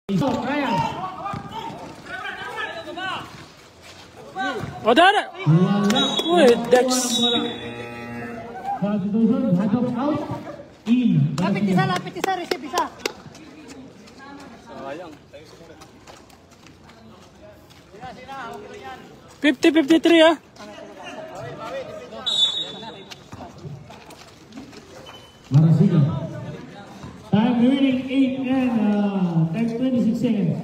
Oh, dar. Wih, Dex. Lapit isa, receive isa. Sayang. 50-53 ah. Marasigan. Time remaining 8 and 26 seconds.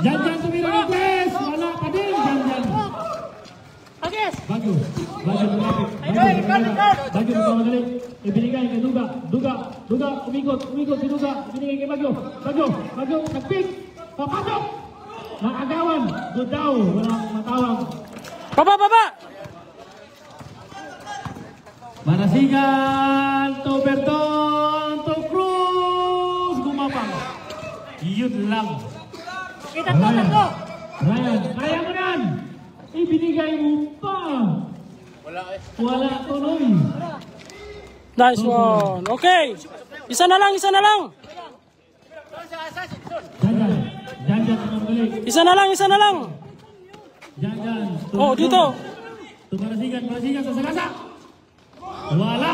Janjan tumira ng press. Wala pa din. Janjan. Agis! Bago. Bago malapit. Bago magkamadali. Ibinigay kay Duga. Duga. Umikot si Duga. Ibinigay kay Bago. Bago. Nagpik. Papasok. Nakagawan. Dudaw. Walang matawag. Baba. Marasigan to Berton to Cruz. Gumapang. Yun lang. Kita to. Ryan, kaya mo nan. Ibinigay mo pa. Wala tuloy. Nice one. Okay. Isa na lang. Janjan naman balik. Isa na lang. Janjan. Oh, dito. Marasigan sa sagasa. Wala.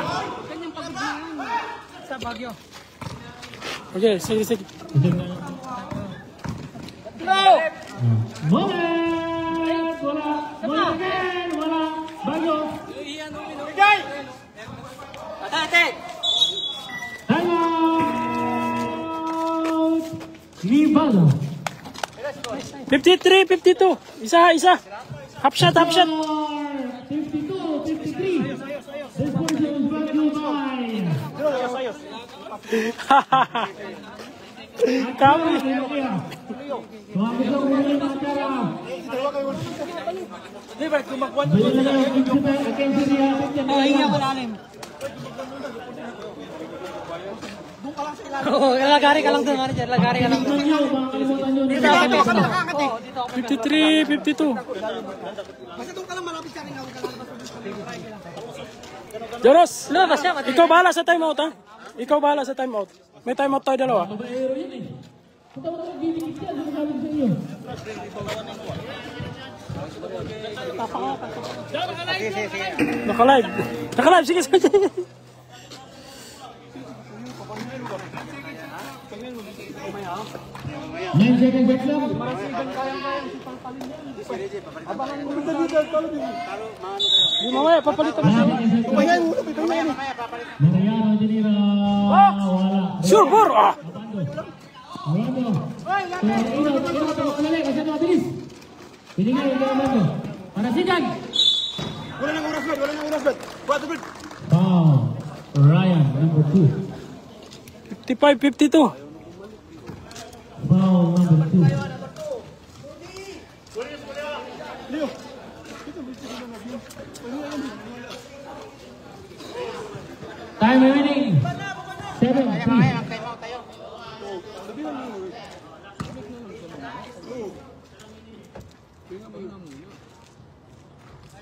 Sa Bagyo. Okay, sige. Moment! Wala again! Wala! Bago! Bigay! Atate! Time out! Libalo! 53-52. Isa. Half shot. 52-53. This portion is brought to you by... Kami. Tumapit lang muna yung mga pera. Di ba, kumakuan Bili na lang yung attention niya. hinga mo lalim. Oo, lagari ka lang doon, manager. Lagari ka lang doon. Dito ako. 53-52. Joros, ikaw bahala sa timeout ha. May timeout tayo dalawa. Naka-live, sige. 9 seconds back lang. Di mamaya, papalitan mo siya. Mariano Janira. Wala. Sure, bor! Orlando. Kasi mabilis. Pinigay yung Orlando. Marasigan. Wala nang oras, Bet. Foul. Ryan, number 2. 55-52. Foul number 2. Time remaining. 7-3.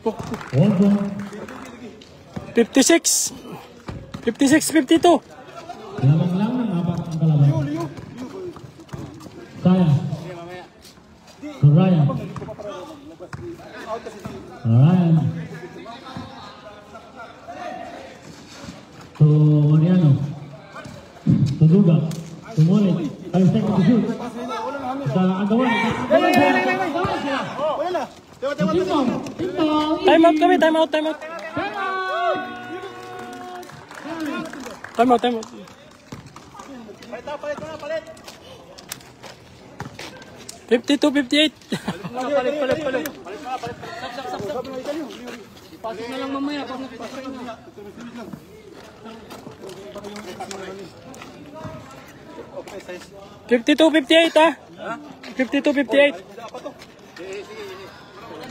Obo. 56. 56-52. Lamang lang ng apat ang kalaban. Sayang. To Ryan. To Mariano. To Duga. To Molit. Ay, second to shoot. Sa agawan. Timeout kami. Timeout. 52-58. Palit. Pasok na lang mamaya. 52-58 ha. 52-58.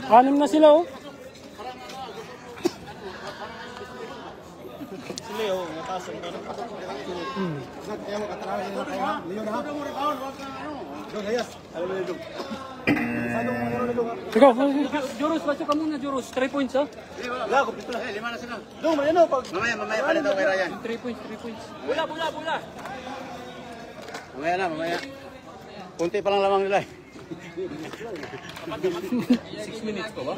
Anim na sila oh. Ikaw, Joros, pasok ka muna, Joros. 3 points, ha? Wala, kumpito na. 5 na sila. Dong, ano, pag... Mamaya pala daw kay Ryan. 3 points. Mamaya na. Kunti pa lang lamang nila eh. 6 minutes pa ba?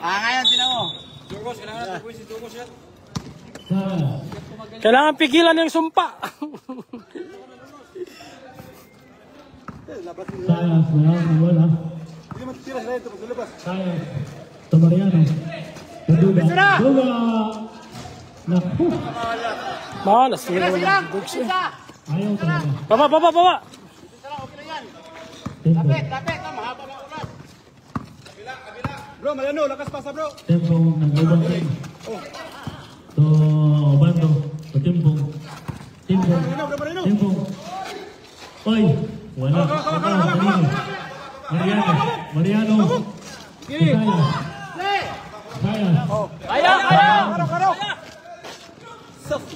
Ngayon, tinan mo. Dugos, kailangan natin puwisin. Dugos yan. Kailangan pigilan yung sumpa. Sayang, wala. Sayang. Tomariano. Duga. Duga. Naku. Malas. Ayaw talaga. Baba. Tempo. Bro, Mariano, lakas pasa bro. Tempo ng ibang team. To Bando. To Tempo. Oy. Wala. Mariano. Sayang. Karo.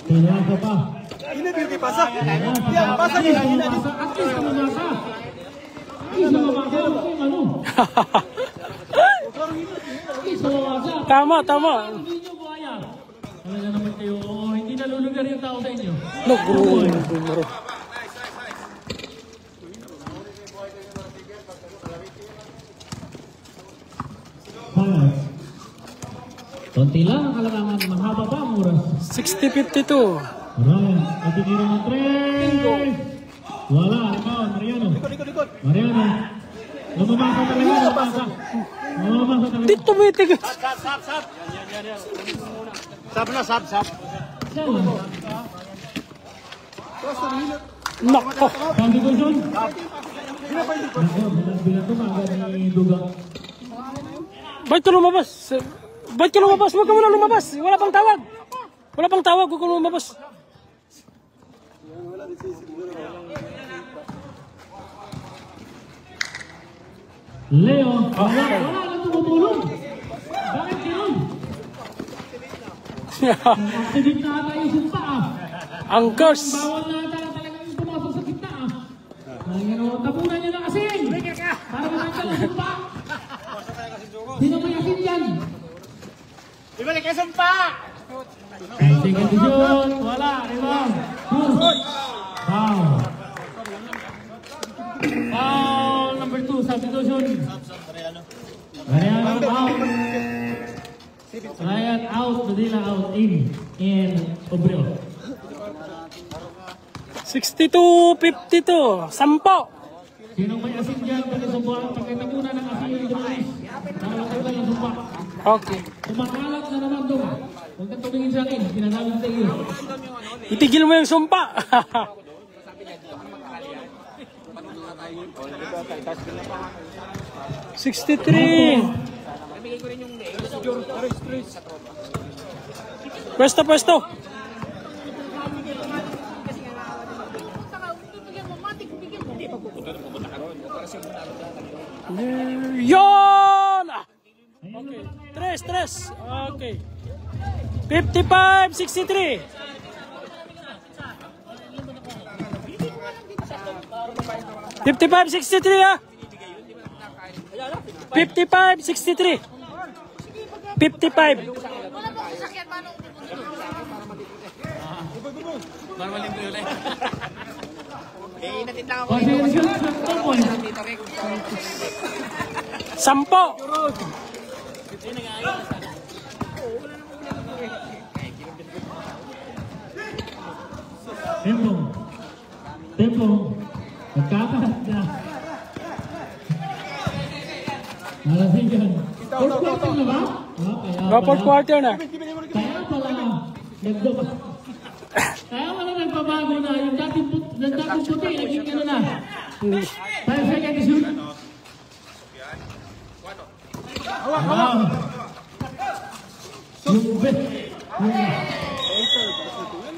Kailangan ka pa. Ini biar dipasa. Yan, pasa niya. At least kumamasa. Tama. Hindi nyo buhaya. Talaga naman kayo, hindi nalulugar yung tao sa inyo. No, bro. Konti lang ang kailangan, mahaba pa ang oras. 60-52. Ryan, at tinira ng 3. Wala, rebound, Mariano. Mariano. Lumamasa talaga. Di tumitig. Sab na. Nako. Sabi ko, John. Bilang tumaga ni Duga. Ba't ka lumabas? Huwag ka muna lumabas. Wala pang tawag. Huwag ka lumabas. Leo, wala na tumutulong. Bakit yun? Activate na ata yung sumpa Ang curse. Bawal na ata talagang pumasok sa gitna tapunan niyo na kasi. Para matanggal ang sumpa. Sino may asin yan? Ibalik kayo sumpa! Second shoot. Wala. Rebound. Foul number 2. Substitution. Mariano out. Ryan out. Badila out. In Obreo. 62-52. 10. Sinong may asin dyan? Pakitapunan ng asin yung Jones. Para matanggal ang sumpa. Okay. Kumakalat na naman doon. Huwag kang tumingin sa akin. Pinanamin sa iyo. Itigil mo yung sumpa. 63. Pwesto. Yon! Okay. Tres. Okay. 55-63. 55-63 ah. 55-63. 55. Marmaling ko yun eh. Natindang ako. Sampo. Tempo. Nagkakalat na. Nalasigan. Fourth quarter na ba? Fourth quarter na. Kaya pala nagbabago na. Yung dating puti, naging ano na. 5 seconds shoot.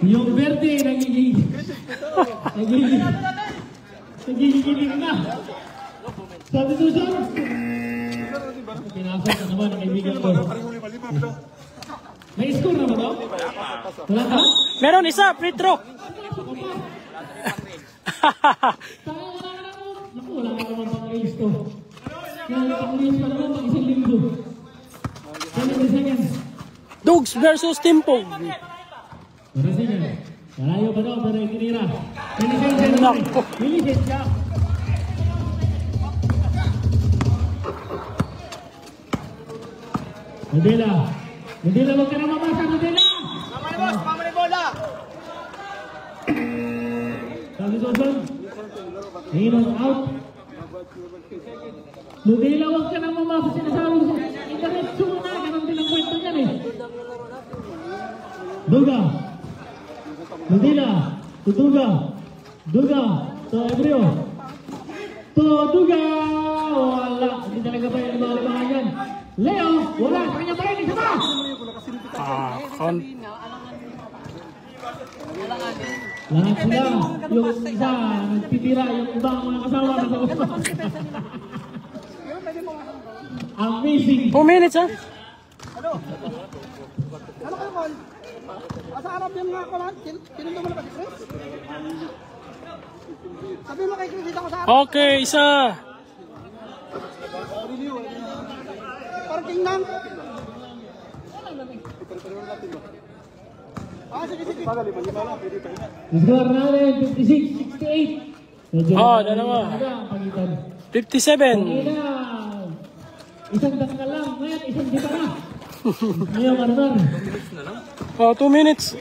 Yung verde, nagiging na. Substitution. Pinasok na naman ang kaibigan ko. May score na ba ito? Wala ka? Meron isa, free throw. Naku, wala ka naman pang-raise to. Pang-raise pa naman pang isang linggo. 70 seconds. Dogs versus Timpo. 40 seconds. Malayo pa daw, pero itinira. May lisensya naman eh. May lisensya. Nadela. Nadela, huwag ka na mamasa, Nadela! Mamali boss, mamali bola! Sabi Susan. In on out. Nadela, huwag ka na mamasa, sinasabi ko. Internet na, ganun din ang kwento niyan eh. Duga. Nadela. Tutuga. Duga. To Ebrio. To Duga. Wala. Hindi talaga ba yung mga yan. Leo. Wala. Sa kanya pa rin. Isa pa. Lahat sila. Yung isa. Nagtitira. Yung iba ang mga kasawa. Nasa ulo. Amazing. 2 minutes ha? Ano kayo, Col? Sa harap yung mga kawan, kinundo mo na ba si Chris? Sabi mo kay Chris, dito ako sa harap. Okay, isa. Parking lang. Sige, sige. Score natin 56-68. Dalawa. 57. Isang dakal lang. Ngayon, isang dita na. Ngayon, Marmar. 2 minutes.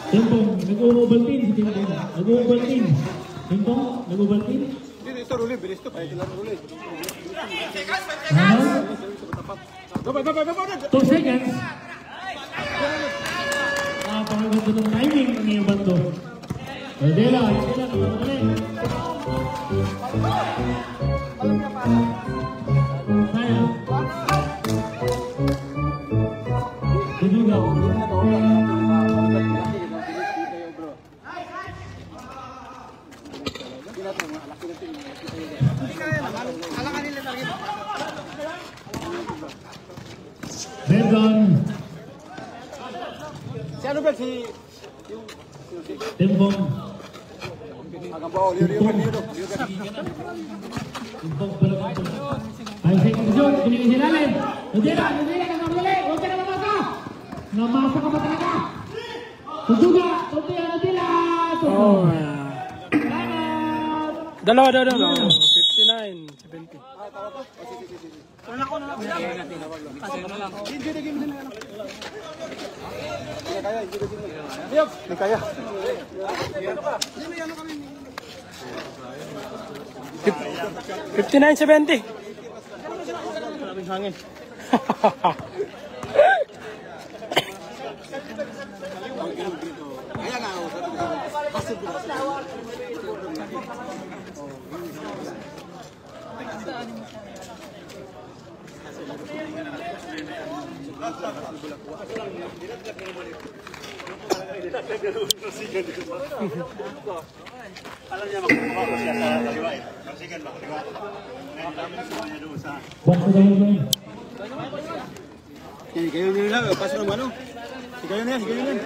Timpong, nag-uubaltin si Timpong. Nag-uubaltin. Timpong, nag-uubaltin. Ito, Ruli. Bilis to. Ay, kailan Ruli. 2 seconds. Pangaganda ng timing ng iyong bando. Nadela, Nadela, nagpapagaling. Sayang. Tinugaw. Bendon. Si ano ba si... Timpong. Agambaw, liyo. Timpong pala. Ay, second shot. Binigay si Lalim. Nadela, nagkamali. Huwag ka na mamasa. Namasa ka ba talaga? Tutuga. Tutuya, Nadela. Dalawa. 59, 70. Hindi kaya. 59, 70. Maraming hangin. Kaya nga ako. Alam niya makukuha ko siya sa kaliwa eh. Marsigan ba? Kaliwa. Ngayon doon sa... Yan, kayo nyo lang. Paso ng ano? Sigayo na yan, sigayo na yan.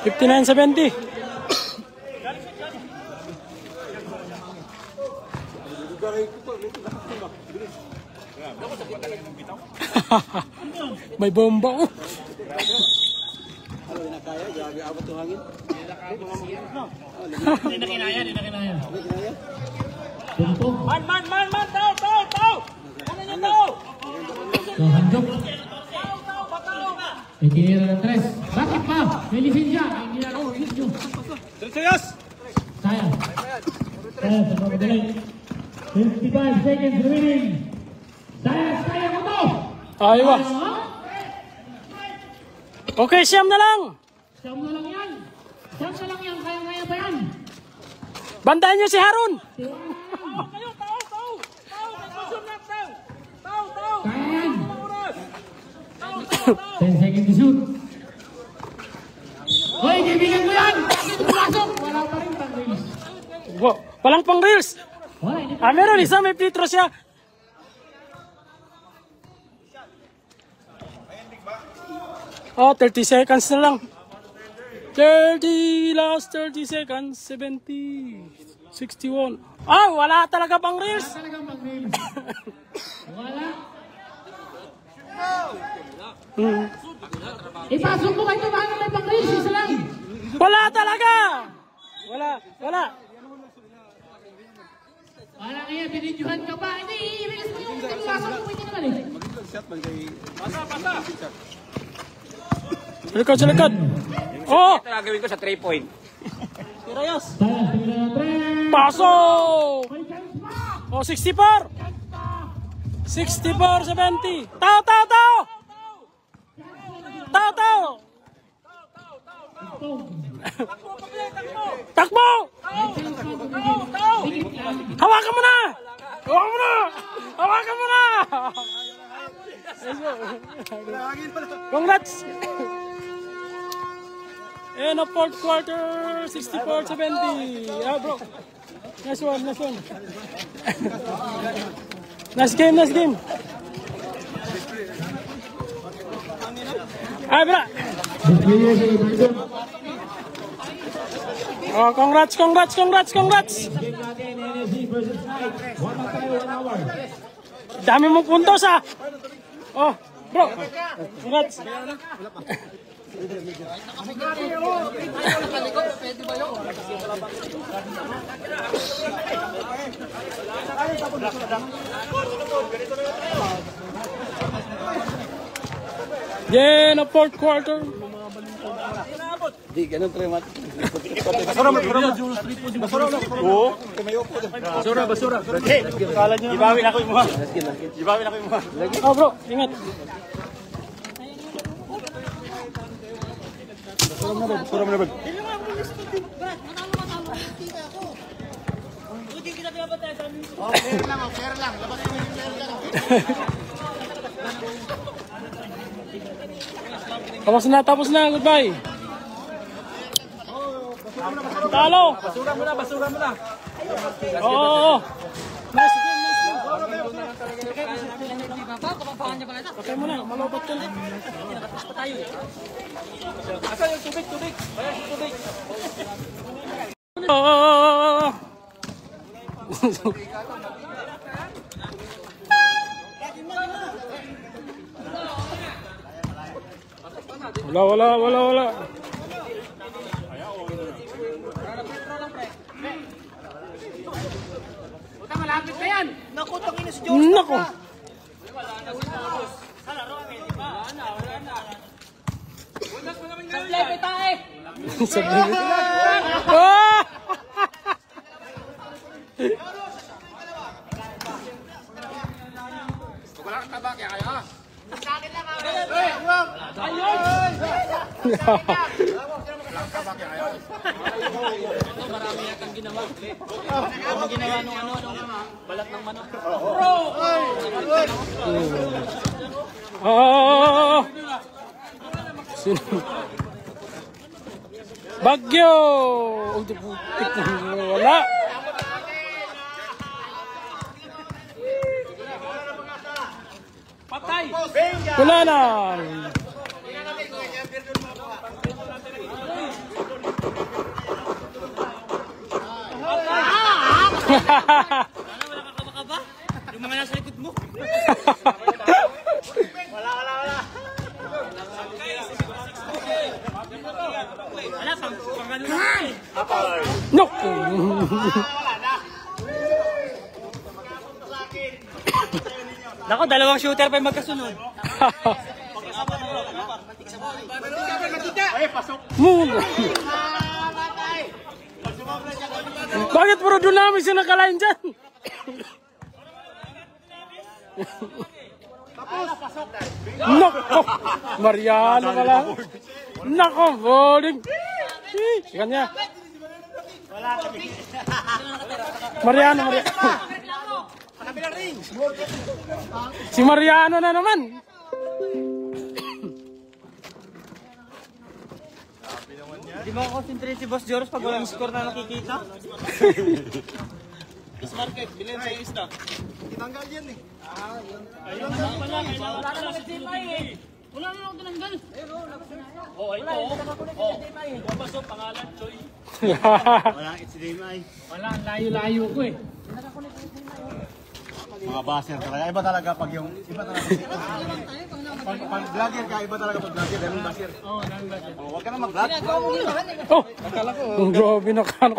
59, 70. May bomba oh. Ano, na kaya? Grabe abot ng hangin. Hindi na kinaya. Tumpong. Man, tao! Ano niyo tao? Handok. May tinira ng 3. Bakit pa? May lisensya. Hindi na ako. Serios! Sayang. Sayang sa pagkagaling. 55 seconds remaining. Sayang mo to! Aywa. Okay, siyam na lang. Siyam na lang yan. Kaya ba yan? Bantayan niyo si Harun. Kayo, tao! Nagpasyon lang, tao! Kaya yan. 10 seconds to shoot. Hoy, kaibigan mo yan! Bakit pumasok? Wala pa rin pang reels. Walang pang reels. Wala, hindi Meron isa, may Petro siya. Oh, 30 seconds na lang. 30 seconds, 70, 61. Wala talaga pang reels. talagang pang reels. Wala. Ipasok mo kayo baka may pang-race, isa lang. Wala talaga! Wala. Wala kaya, binidyohan ka pa. Hindi, ibilis mo yung ipasok mo kayo naman eh. Sa likod. Oh! Ito gagawin ko sa 3 point. Tirayas. Tayo, tingnan na, Tre. Pasok! May chance pa. Oh, 64! 64-70! Tao! Takbo! Hawakan mo na! Congrats! And a fourth quarter, 64-70. Ah, bro. Nice one. Nice game. Ay, bra. Oh, congrats. Game natin, NSC versus Knight. 1 na tayo, 1 hour. Dami mong puntos, ah. Oh, bro. Congrats. Yeah, na fourth quarter. Di, ganun pre, mat. Basura. Ibawi na ko yung mga. Oh, bro, ingat. Basura mo na ba? Tapos na. Goodbye. Talo. Basura mo na. Oo. Nice game. Okay mo na, malobot ka na. Asan yung tubig? Bayan yung tubig. Oo. Wala. Malapit na yan. Naku, tangina si Nako. Ah! Wala kang tabak, kaya. Marami na kang ginawa. Ang ginawa nung balat ng manok. Oh! Sino? Bagyo! Wala! Patay! Wala na! Nakakaba? Yung mga nasa likod mo. Wala. Wala, pang ano na. No! Nako, dalawang shooter pa yung magkasunod. Mula! Bakit puro dunami siya nakalain dyan? Nako! Mariano ka lang. Nako, bowling. Sikan niya. Mariano. Si Mariano na naman. Di ba concentrate si Boss Joros pag walang score na nakikita? Market, bilhin sa isda. Tinanggal yan eh. Wala na ako tinanggal. Oh, ito. Oh, pasok pangalan, Choy. Wala, it's Demay. Wala, layo-layo ko eh. Mga baser talaga. Iba talaga pag yung... Iba talaga. Pag vlogger ka, iba talaga pag vlogger. Dahil yung baser. Oo, huwag ka na mag-vlog. Oh! Ang grabe na kano.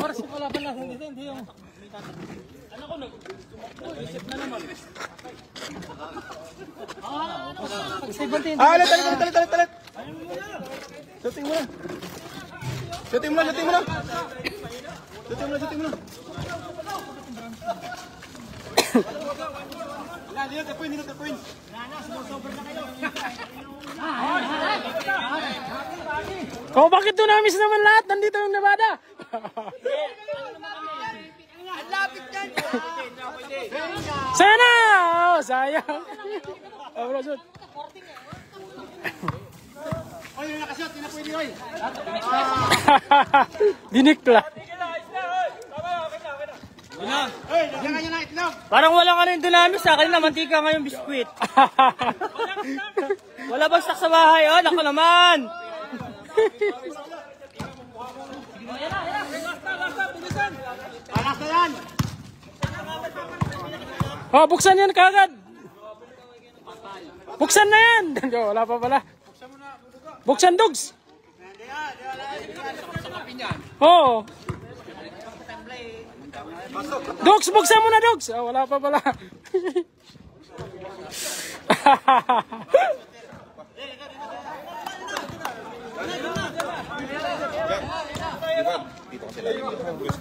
Talit. Shooting mo na. Shooting mo na. Dito, tapuin. Oh, bakit doon namin naman lahat? Nandito yung Nevada. Ang lapit yan! Sana! Oh, sayang. Oh, bro, shoot. Oy, yung nakashot, tinapuin niyo, oy. Dinikla. Oy, lagyan ka niya ng itlog. Parang walang ano yung dinamis sa akin na mantika ngayong biskwit. Wala bang stock sa bahay? Oh, naku naman! Palas na yan. Oh, buksan yan kagad. Buksan na yan. Wala pa pala. Buksan, Dogs. Oo. Dogs, buksan mo na, Dogs. Oh, wala pa pala.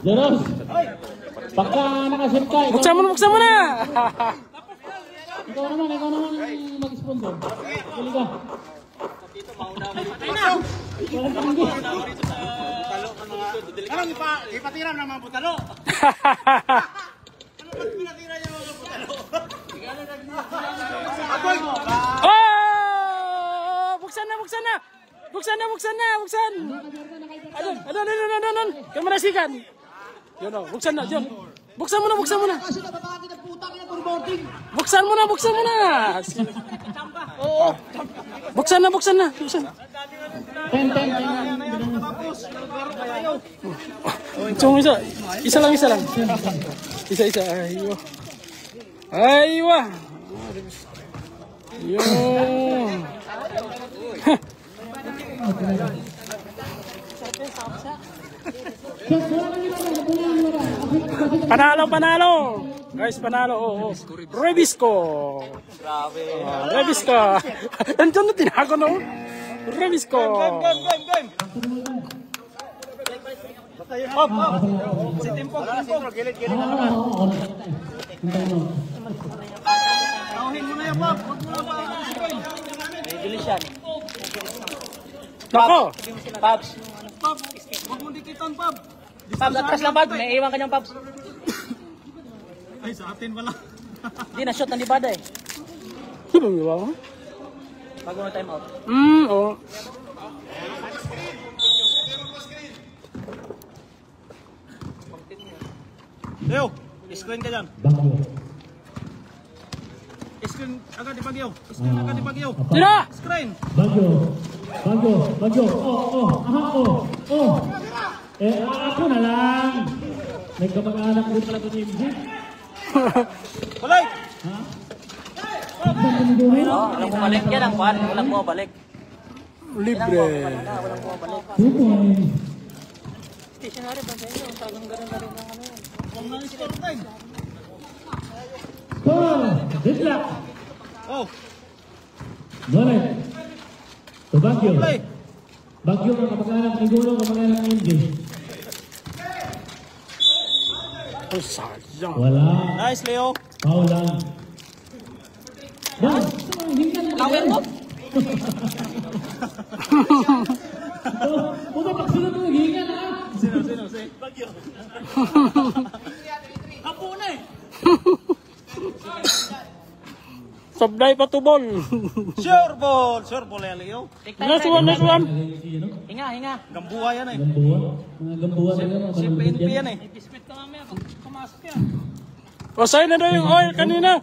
Joros, pagka nakasip ka, Buksan mo na. ikaw naman mag-sponsor. Pili ka. Anong ipatira ng mga butalo? Pinatira niya mga butalo. Oh! Buksan na. Adon. Kamu manasikan. Yun o, buksan na, John. Buksan mo na. Kasi nababagi ng putang ina turboarding. Buksan mo na. Oo. Buksan na. Ten. So, isa lang. Isa. Aywa. Yun. Panalo. Guys, panalo. Oh. Rebisco. Grabe. Rebisco. Nandiyan na tinago, no? Rebisco. Game! Hop! Si Timpog. Gilid. Nauhin mo na yan, Bob. Huwag mo na pa. May gilis yan. Nako. Pabs. Huwag mo dikitan, Pab. Pabs, atras lang, Pabs. May iwan kanyang Pabs. Ay, sa atin wala. Hindi, na-shot ng Libada eh. Ano ba mo? Bago na time out. Oo. Leo, screen ka dyan. Bagyo. Screen agad di Bagyo. Sino? Screen. Bagyo. Oh. Ako na lang. May kamag-anak din pala ito ni MJ. Kulay. Walang bumalik. Yan ang kwan. Walang bumalik. Libre. Walang bumalik. 2 points. Stationary ba sa inyo? Tagang ganun na rin ang ano yan. Good luck. Oh, Balik. To Bagyo. Bagyo ang kamag-anak ni Gulo, kamag-anak ni MJ. Oh, sayang. Wala. nice Leo. Foul lang. Bang! Lawin mo? Puta, pagsunod mo, naghingan ha? Sino? Bagyo. Hapo na eh. Sablay pa to ball. Sure ball yan Leo. Next one. Hinga. Gambuha yan eh. Gambuha. Mga gambuha na naman. Si PNP yan eh. Biscuit ka mamaya pag pumasok yan. Pasay na daw yung oil kanina.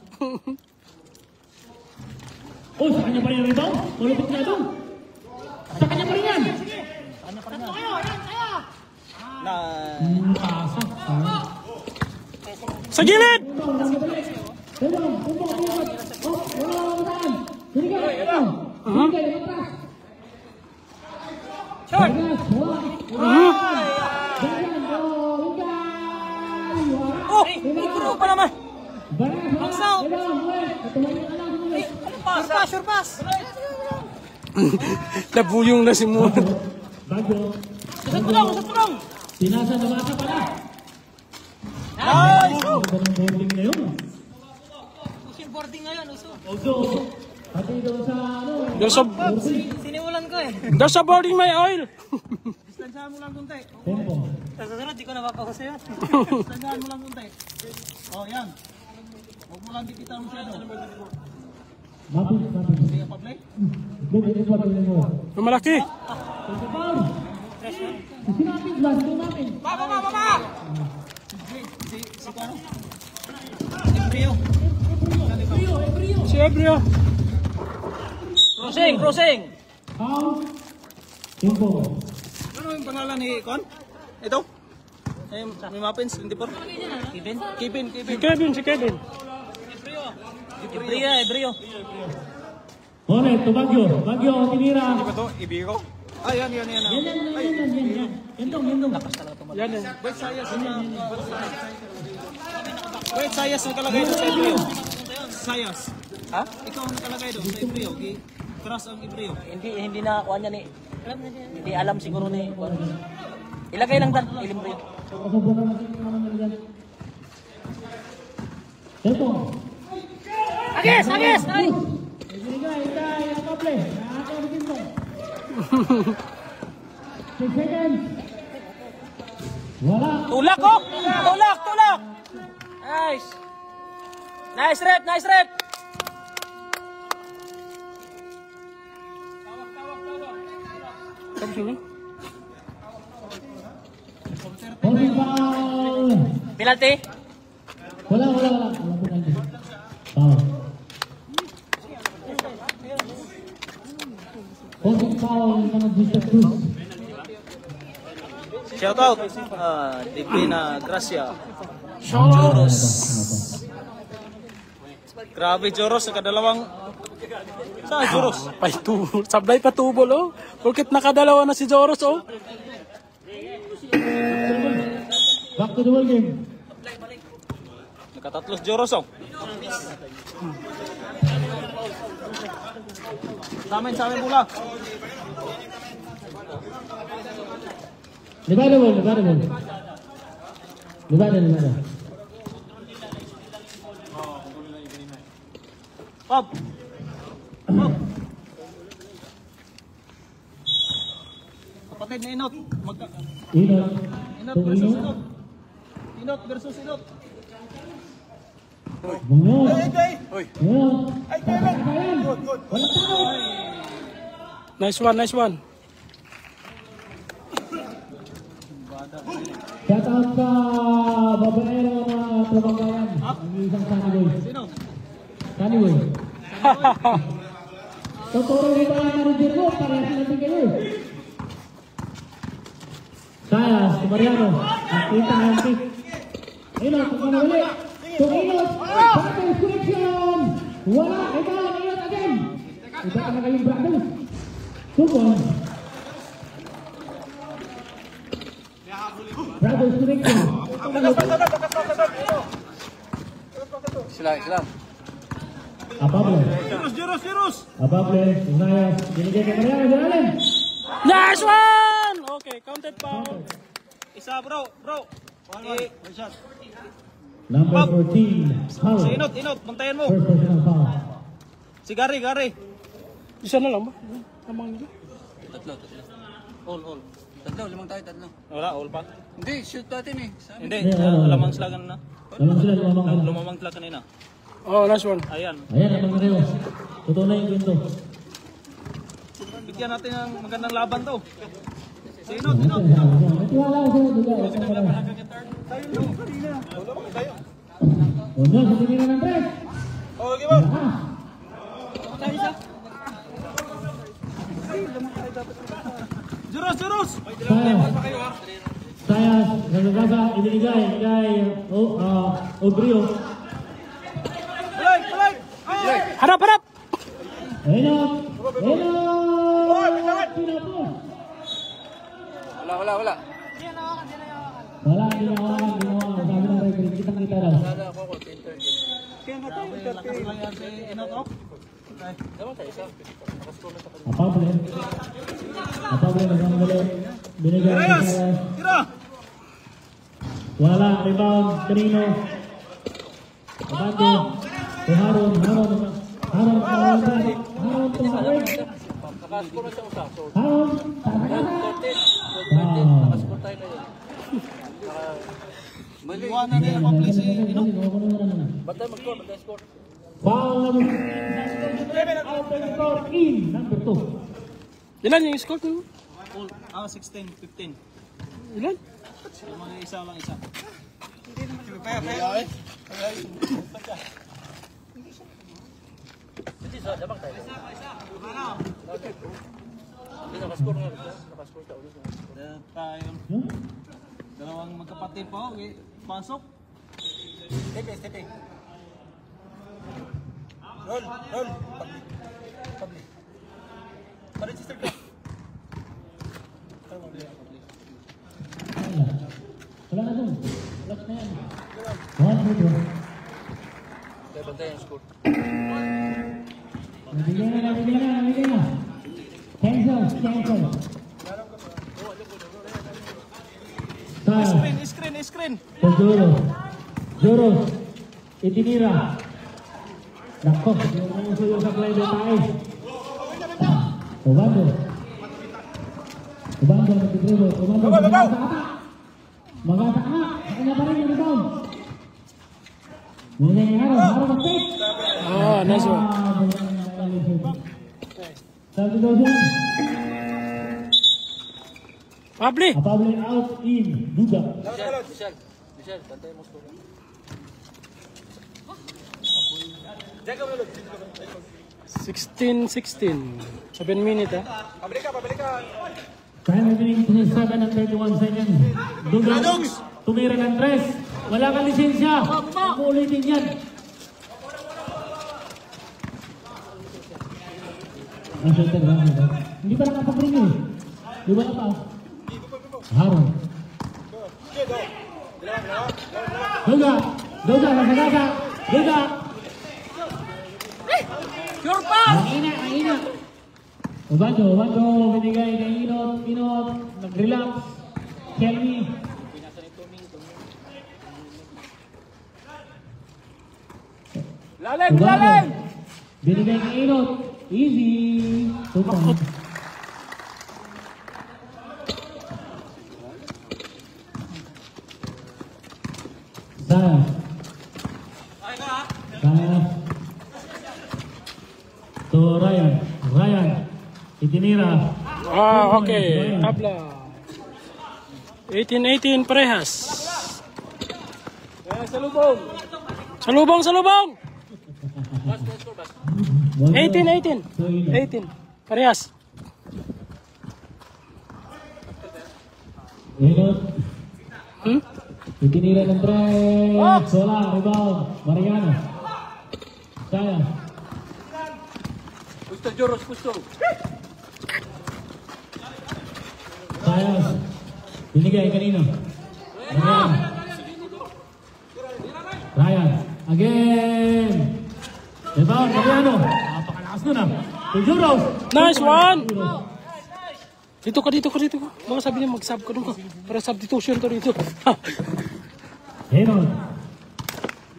Oh, sa kanya pa rin ito? Malupit na ito? Sa kanya pa rin yan? Na Pasa. Sa gilid. Tumbang, umiikot. Oh, wala mataan. Binigay, ito. Binigay, matras. Short! Bagas, wala. Ganyan, Hingay. Oh! May kuro pa naman! Bagas, wala. Ito, wait. Katumayin ka lang. Sure pass. Nabuyong na si Moon. Bagyo. Usap ko lang. Tinasa na basa pala. Nice! Ang ganang boarding na yun. Usin boarding ngayon, uso. Although, pati doon sa ano. Siniulan ko eh. There's a boarding may oil. Distansyahan mo lang kunti. Tempo. Sa susunod, di ko napapakasa yun. Distansyahan mo lang kunti. Oh, yan. Huwag mo lang dikitan mo siya. Mabis. Sige, pa-play. Good, what do you know? Malaki. Sa foul. Sinapit lang, sinapit. Baba! Si Kano? Embryo. Si Ebrio. Crossing! Foul. Tempo. Ano yung pangalan ni Kon? Ito? May Muffins, 24? Kevin. Si Kevin. Embryo. Onet, to Bagyo, tinira. Ah, yan. Yan. Yan dong. Yan eh. Wait, Sayas nakalagay doon sa Embryo. Sayas. Ha? Ikaw ang nakalagay doon sa Embryo. Cross ang Embryo. Hindi na kuha niya ni. Hindi alam siguro ni. Ilagay lang dan, ilimbre. Tempo. Agis! Hingay, nakaple. Nakakabigin mo. 6 seconds. Wala. Tulak ko! Tulak! Nice! Nice rep! Holding foul. Penalty? Wala. Wala penalty. Foul. Holding foul ng Vista Cruz. Shout out. Divina Gracia. Joros. Grabe, Joros. Nakadalawang... Saan, Joros? Sablay patubol oh. Bakit nakadalawa na si Joros oh. Back to the ball game. Nakatatlos Joros, oh. Sa amin pula. Libada. Pop. Kapatid ni Inot. Inot versus Inot. Inot versus Inot. Bungo. Hoy. Ay, Nice one. shout out sa babaero na trabanggayan. Ang isang Sunnyboy. Sino? Sunnyboy. Totoo rin ba ang manager mo? Parehas natin kayo. Sayas, Mariano. Nakita ang pick. Inot, kung ano ulit. Inot. Brothers connection. Wala. Ikaw, Inot again. Ito ka na kayong brothers. Supon. Brothers connection. Sila. Abable. Joros. Abable. Sayas. Binigay kay Mariano. Sinalin. Nice one! Okay, counted foul. Isa, bro. Number 14. Foul. Si Inot, bantayan mo. First personal foul. Si Gary. Isa na lang ba? Tamang nila. Tatlo. All. Tatlo, limang tayo. Wala, all pa. Hindi, shoot natin eh. Hindi, lamang sila kanina. Lamang sila, lumamang sila. Lumamang sila kanina. Oh, nice one. Ayan. Ayan, lamang pareho. Totoo na yung kwento. Bigyan natin ng magandang laban to. Si Inot. Natiwala ako sa'yo, diba? O na, sa tinira ng tres. Okay ba? Joros. Sayas, nagagasa, ibinigay kay Obrio. Harap, harap! Enot! Enot! Pinapos! Wala. Wala, ginawa. Sabi ng referee, kitang-kita daw. Sada ako ko 10:30. Kaya nga tayo, lakas lang yan si Inot, oh. Dapat tayo isa. Nakaskor na sa kanila. Apable, nagkamali. Binigyan ng Sayas. Tira! Wala, rebound, Carino. Abante. Haron tumawid. Nakaskor na siya usa. So, Haron, 13, nakaskor tayo na yun. Iwanan na yung pa-play si Inot. Batay mag-score. Foul number in number 2. Ilan yung score mo? 16, 15. Ilan? Yung mga isa lang isa. Hindi sa dabang tayo. Hindi nakaskor nga. Nakaskor siya ulit. Tayo. Dalawang magkapatid pa, okay. Pasok. Stepe. Roll. Pabli. Pa-register ka. Wala na doon. Wala na yan. 1-2. Kaya bantay ang score. Nabigyan na. Cancel. Screen. Joro. Itinira. Nako, yung suyo sa play de tayo. Ubando nagtitribo. Mag-ataka. Sa kanya pa rin yung rebound. Muna yung Haron mag-take. Nice one. Sabi daw dyan. Pabli! Apable out in Duga. Michelle, bantay mo score. 16. 7 minutes, ha? Time remaining 27 and 31 seconds. Duga, tumira ng 3. Wala kang lisensya. Uulitin yan. Hindi pa nakapag-ring eh. Di ba na pa? Haron. Duga, nasa gasa. Duga. Your pass! Mahina. Ubando, binigay kay Inot, nag-relax. Kelly. Lalim! Binigay kay Inot. Easy. Tupan. Sayas. To Ryan. Itinira. Okay. Tabla. 18 parehas. Salubong! 18. Parehas. Inot. Itinira ng tres. Wala. Rebound. Mariano. Sayas. Pusto, Joros, pusto. Sayas. Binigay kanino? Ryan. Again. Rebound. Mariano. Napakalakas nun ah. Tujuro. Nice one! Dito ka. Baka sabi niya mag-sub ka doon ka. Para substitution to dito. Heron.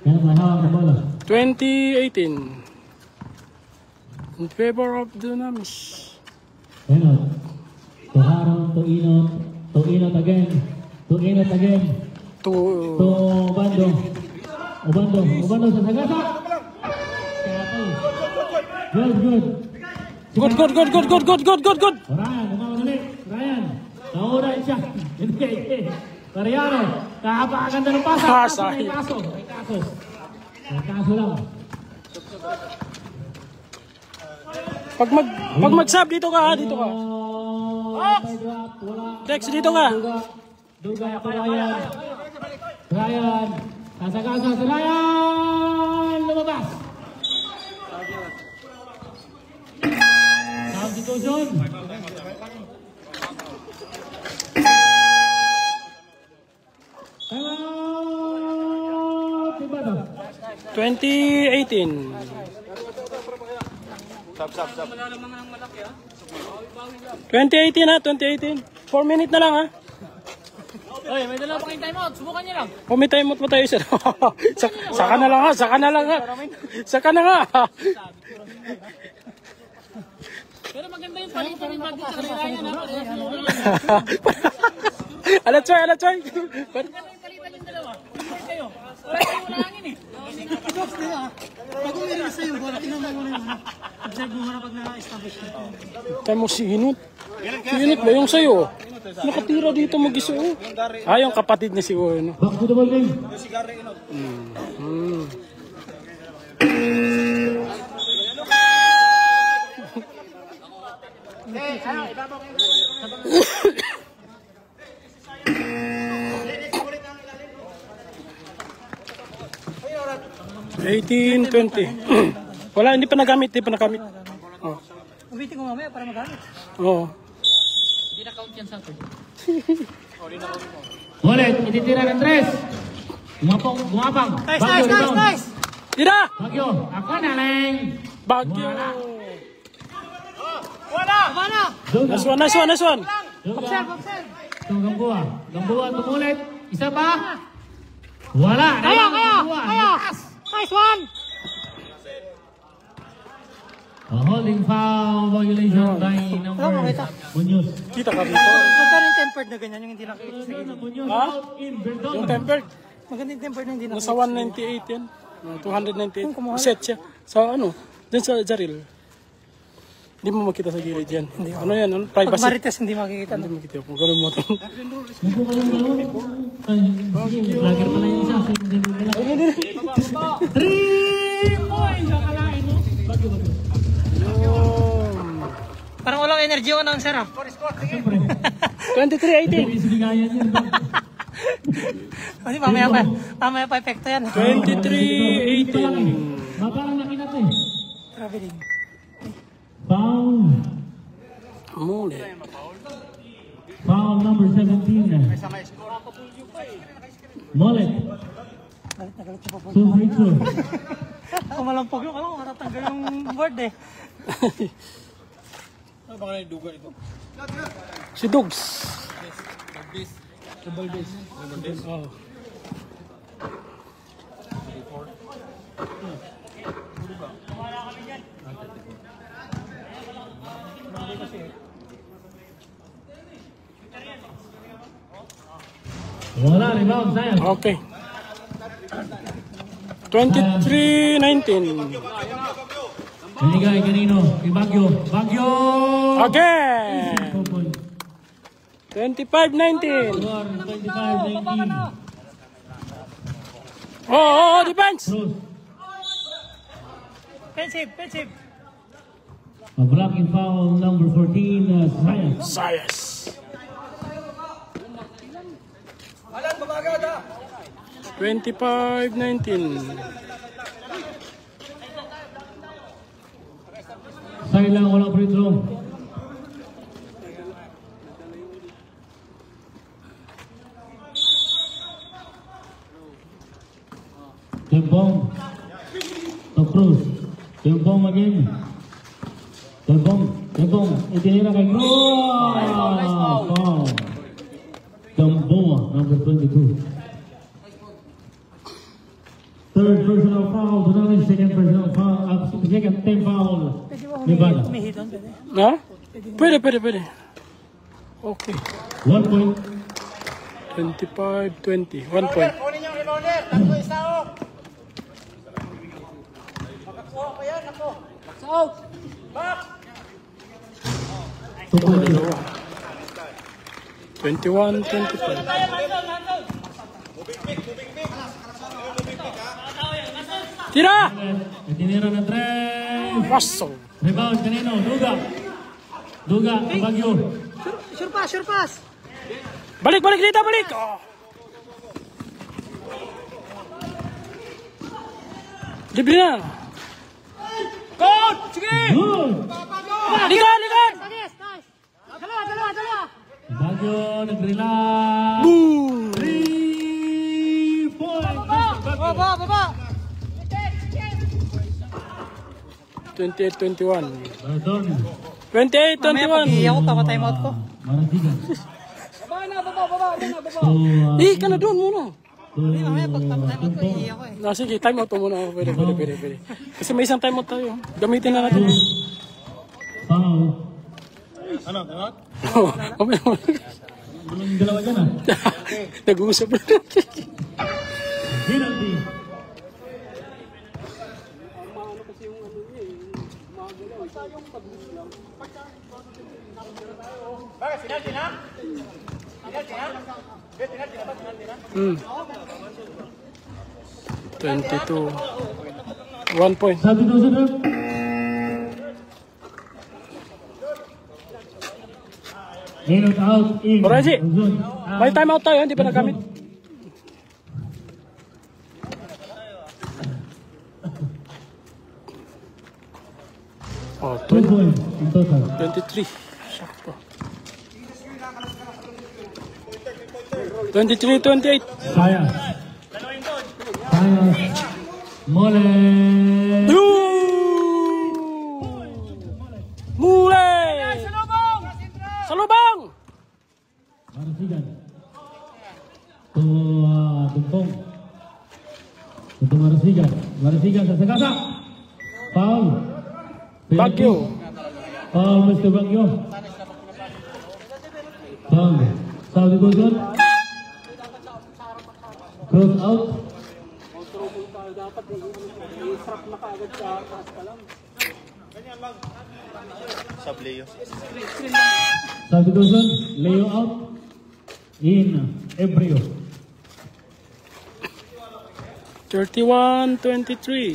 Yan ang mahawak na bola. 2018. In favor of Dunamis. Heron. To Haron, to Inot. To Inot again. To Ubando. Ubando sa sagasa. Good. Ryan, ulit. Nauna siya. Mariano, nakapakaganda ng pasa. May kaso lang. Pag mag-sub dito ka. Dex dito ka. Duga ako Ryan. Kasagasa si Ryan. Lumabas. substitution. Timeout. Iba to. 2018. Sab. 2018 ha, 2018. 4 minutes na lang ha. Oy, may dala pa kayong timeout. Subukan niyo lang. May time out mo tayo sir. Saka na lang ha, saka na lang ha. Saka na nga. Pero maganda yung palitan ng bagay sa Ryan ha. Ala Choy. Maganda yung palitan yung dalawa. Hindi kayo. Wala kayong ulangin eh. Dogs nila. Pag umirin sa'yo, tingnan mo muna yung observe mo muna pag na-establish na. Tayo mo sinot. Sinot ba yung sa'yo? Nakatira dito mag-isa oh. Ah, yung kapatid niya siguro no. Back to the ball game. $18, $20. Wala, hindi pa nagamit. Oh. Ubitin ko mamaya para magamit. Oo. Hindi na count yan sa akin. Ulit, ititira ng tres. Gumapang. Nice! Tira! Bagyo, ako na lang. Bagyo! Wala! Duga. Nice one. Duga. Ito, Gambuha, tumulit. Isa pa. Wala. Kaya! Gambuha. Nice one! A holding foul violation by number Munoz. Kita ka dito. Magkano yung tempered na ganyan yung hindi nakikita sa gilid? Munoz Ha? out in Verdon. Yung tempered. Maganda yung tempered na hindi Nasa nakikita. 198 yan. 298. Set siya. Sa ano? Diyan sa Jaril. Hindi mo makita sa gilid yan. Ano yan? Ano? Pag Privacy. marites hindi makikita. Hindi makita. Kung gano'n mo ito. Mubo ka lang dalawa. Ay, sige, vlogger pala yung isa. Hindi mo nila. 3 points! Akalain mo. Bagyo. Parang walang energy yung announcer ah. Siyempre. 23-18. May sigayan yun. Kasi mamaya pa epekto yan. 23-18. Maparang nakinat eh. Traveling. Foul. Muli. Foul number 17. Mullet. Galit na pa po. Two free throw. Kumalampog yung ano, matatanggal yung board eh. Ano ba kanang duga ito? Si Dogs. Double base. Oh. Wala, rebound, sayang. Okay. 23-19. Binigay kanino? Kay Bagyo. Bagyo! Again. 4 points. 25-19. Score, 25-19. Oh, defense. Cruz. Pensive. A blocking foul number 14, Sayang. Sayas. 25-19. Sayang, walang free throw. Tempong. To Cruz. Tempong again. Tempong. Itinira kay Cruz. Foul. Gamboa, number 22. Third personal foul, tonight second personal foul, second team foul. Pwede ba Nevada. humihi doon? Pwede. Ha? Pwede. Okay. 1 point. 25-20. 1 point. Kunin yung rebounder. Tatlo isa o. Ako yan, ako. 2 points. 21-25. Tira! Itinira ng tres. Paso. Rebound kanino? Duga, Bagyo. Sure pass. Balik dito, balik! Oh. Libre na. Good! Likod, likod! Baggio nag-relax. Boom! 3 points. Baba! 28-21. Baton. 28-21. Iiyak ko, tamatay mo ko. Marasigan. Baba. Eh, ka na doon muna. Mamaya pag tamatay mo ko, iiyak ko eh. Sige, time out muna. Pwede. Kasi may isang time out tayo. Gamitin na natin. Foul. Ano, tawag? Okay naman. Walang dalawa dyan ah. Nag-uusap na. Penalty. Hmm. 22. 1 point. Sabi daw sa in and out, in. Moraji, Zone. may time out tayo, hindi pa nagamit. Oh, 2 points in total. 23. Sakto. 23-28. Sayas. Mole. Mule! Salubong! Marasigan. Tumpong. Untuk Marasigan. Marasigan sa sagasa. Foul. Baguio. Foul Mr. Baguio. Foul. Saudi Guzon. Cross out. Sableo. Saudi Guzon. Leo out. In Ebrio. 31-23.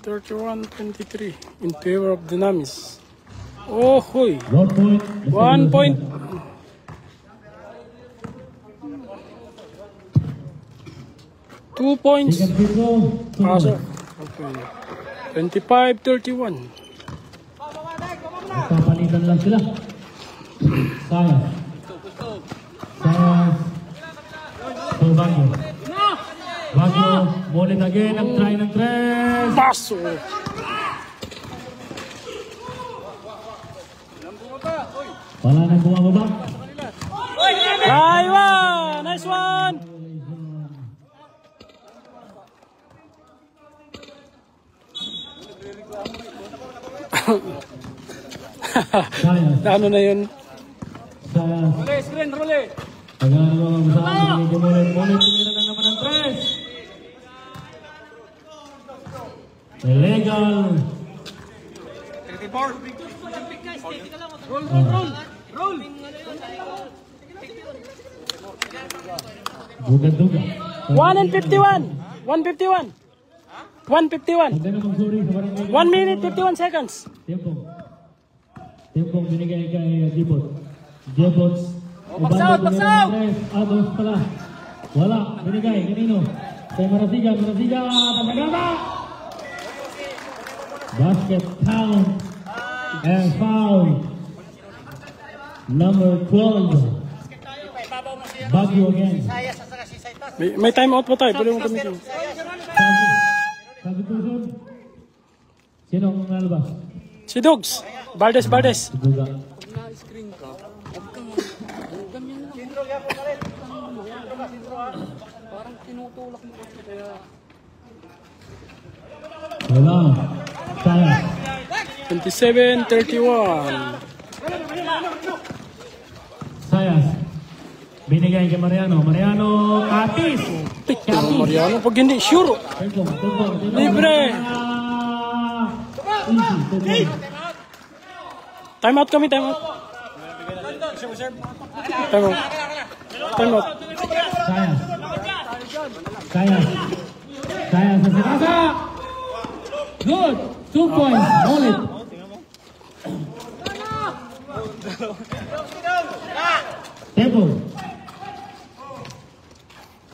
31-23 in favor of Dynamis. Oh, hoy. 1 point. 1 point. 2 points. Second free throw. 2 Pasok. points. Okay. 25-31. Papalitan lang sila. Sayas. Sayas. To Baguio. Baguio. Mullet again. Ang try ng tres. Paso. Wala nang bumababa. Aywa! Nice one! Sayas. Ano na yun? Sayas. Screen, rule. Pagano mo ang masama. Mullet. Mullet. Tumira na naman ang tres. Illegal. Duga-duga. 1:51. 1:51. 1:51. Huwag ka na mag-sorry sa barangay. 1 minute 51 seconds. Tempo. Tempo binigay kay Jebot. Jebot. baksaw! Ados pala. Wala. Binigay. Kanino? Kay Marasigan. Marasigan. Pasagama. Basket count. And foul. Number 12. Baguio again. May time out pa tayo. Pwede mo gamitin. Sabi ko doon. Sino ang nalabas? Si Dogs. Baldes. Duga. Parang tinutulak mo kasi kaya Wala. Saya. 27-31. Sayas. Binigay kay Mariano. Mariano. Atis. Mariano, pag hindi, sure. Tempo. Libre. Easy. Time out kami, time out. Time out. Time out. Sayas. Sayas. Sayas sa sekasa. Good. 2 points. Hold it. Tempo.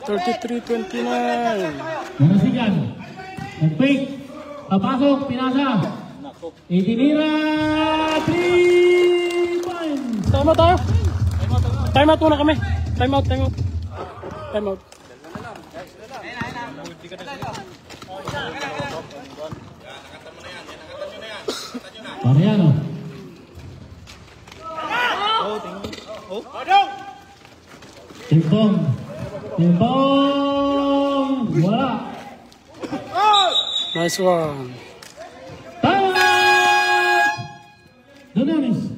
33-29. Manasigan. Nag-pick. Papasok. Pinasa. Itinira 3 points. Time out tayo. Time out muna kami. Time out. Mariano. Timpong. Wala. Nice one. Time out! Dunamis.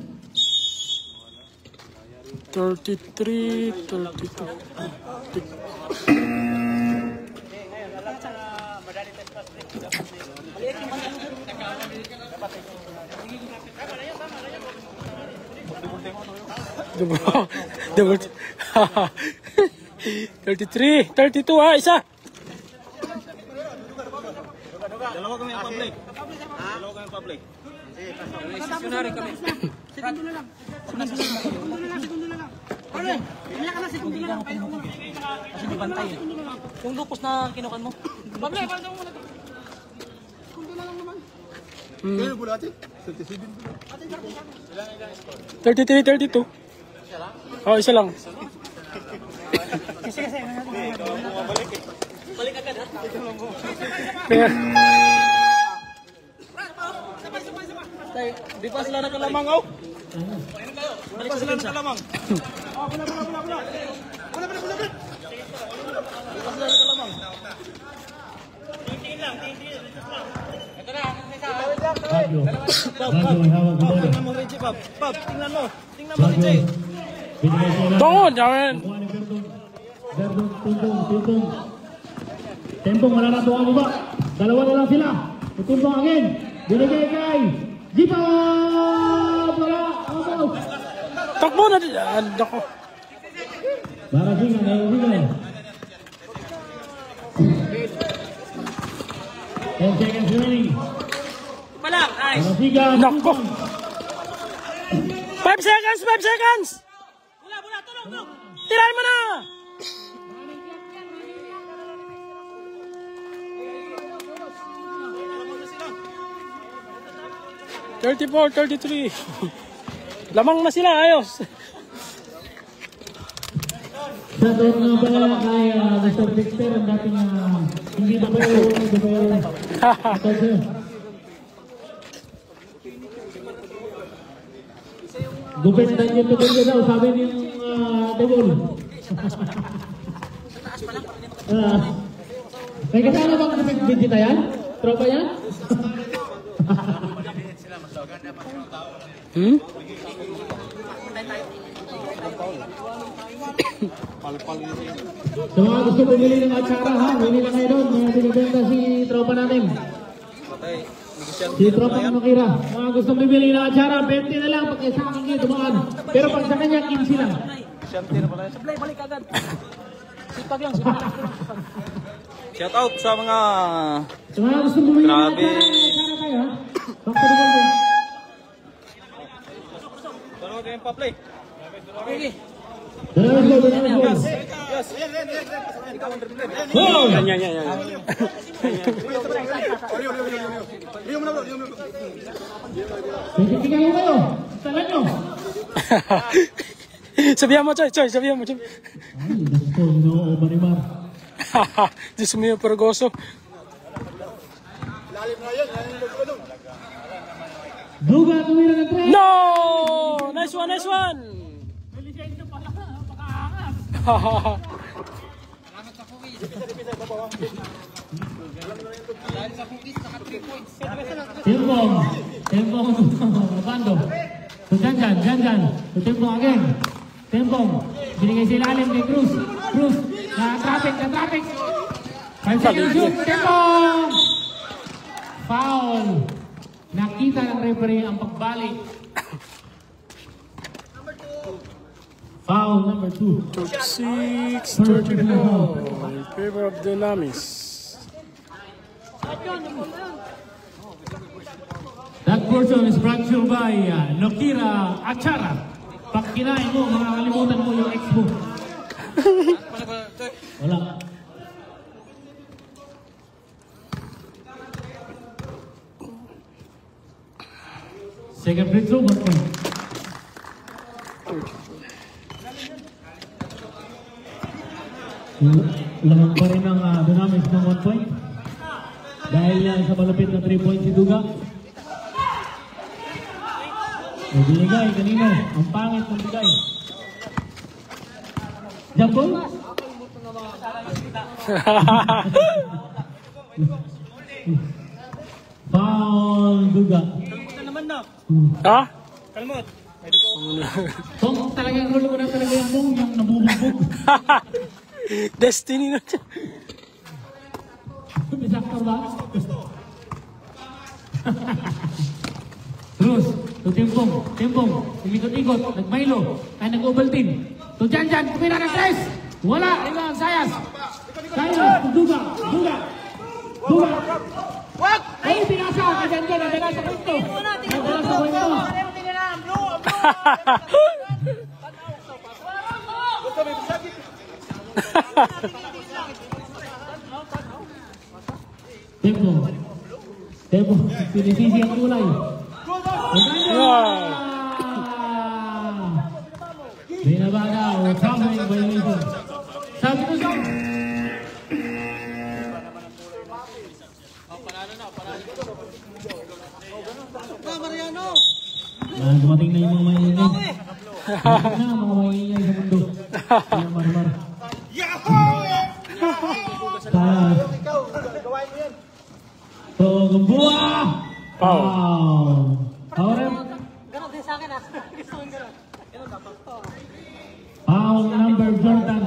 33, 32. Double 33, 32 ha, isa. Dalawa kami ang public. Stationary kami. Segundo na lang. Ano? Kanya ka na segundo na lang. Kasi may bantay eh. Yung lupos na kinukan mo. Bable, parang mo na to. Segundo na lang naman. Kaya po natin? 33, 32. Oh, isa lang. Kasi. Balik agad ha. Kaya, Di pa sila nakalamang, oh. Di pa sila nakalamang. Bagyo. Bagyo may hawak ng bola. Tingnan mo, Reggie, Pab. Pab, tingnan mo, Reggie. Binigay siya lang. doon, Jaren. Kuha ni Verdun. Timpong. Timpong, wala na tuwang baba. Dalawa na lang sila. Timpong again. Binigay kay Jipa! Wala! Amos! Takbo na. Dako. Barasingan, naiuwigan. 10 seconds remaining. Palang, nice. Barasingan. Nako. 5 seconds, 5 seconds. Bola, tulong. Tirahin mo na. $34, $33. Lamang na sila, ayos. Shoutout nga pala kay Mr. Victor, ang dating hindi na ba yung Gupit na niya ito daw, sabi niyang Debol. May kasama bang nabigita yan? Tropa yan? So mga gusto bumili ng atsara ha, bumili na kayo doon, mga binibenta si tropa natin. Si tropa ng Nokira. Mga gusto bumili ng atsara, 20 na lang, pag sa akin kayo dumaan. Pero pag sa kanya, 15 lang. Sablay, balik agad. Sipag lang. Shout out sa mga So mga gusto bumili ng Grabe. atsara kayo ha. Back to the ball din. dalawa kayong pa-play. Okay. Dalawang goal, dalawang goal. Goal! Yan. Pwede kayo kayo. Talan nyo. Sabihan mo, Choy. Sabihan mo, Choy. Ay, gusto nyo, Marimar. Diyos mo yung Paragoso. Duga, tumira ng 3. No! Nice one. Tempong, Bando. So, Janjan. So, Tempong again. Tempong, binigay sa ilalim kay Cruz. Na-traffic. 5 seconds shoot, Tempong! Foul. Nakita ng referee ang pagbalik. Foul number 2. 36-34 in favor of Dunamis. That portion is brought to you by Nokira Achara. Pag kinain mo, makakalimutan mo yung ex mo. Wala. Second free throw, 1 point. Lamang pa rin ang Dunamis ng 1 point. Dahil sa malapit na 3 points si Duga. May binigay kanino. Ang pangit ng bigay. Jump ball? Foul Duga. Ito naman na. Ha? Kalmot. Kung talagang rule mo na talaga yung nabubugbog. Destiny na siya. Bisaktor ba? Cruz, to Timpong, umikot-ikot, nag-Milo, ay nag-Ovaltine. To Janjan, kumira ng tres. Wala, ilang Sayas. Sayas, to Duga. Ay, pinasa ka Janjan, nagdala sa kwento. Tempo, pinisisi ang kulay. Binabagaw, traveling violation. Sabi ko siya. Dumating na yung mga maingay. Dumating na mga maingay sa mundo. Kaya marmar. Gumbuha! Foul! Ganon din sa akin ah. Foul number Jordan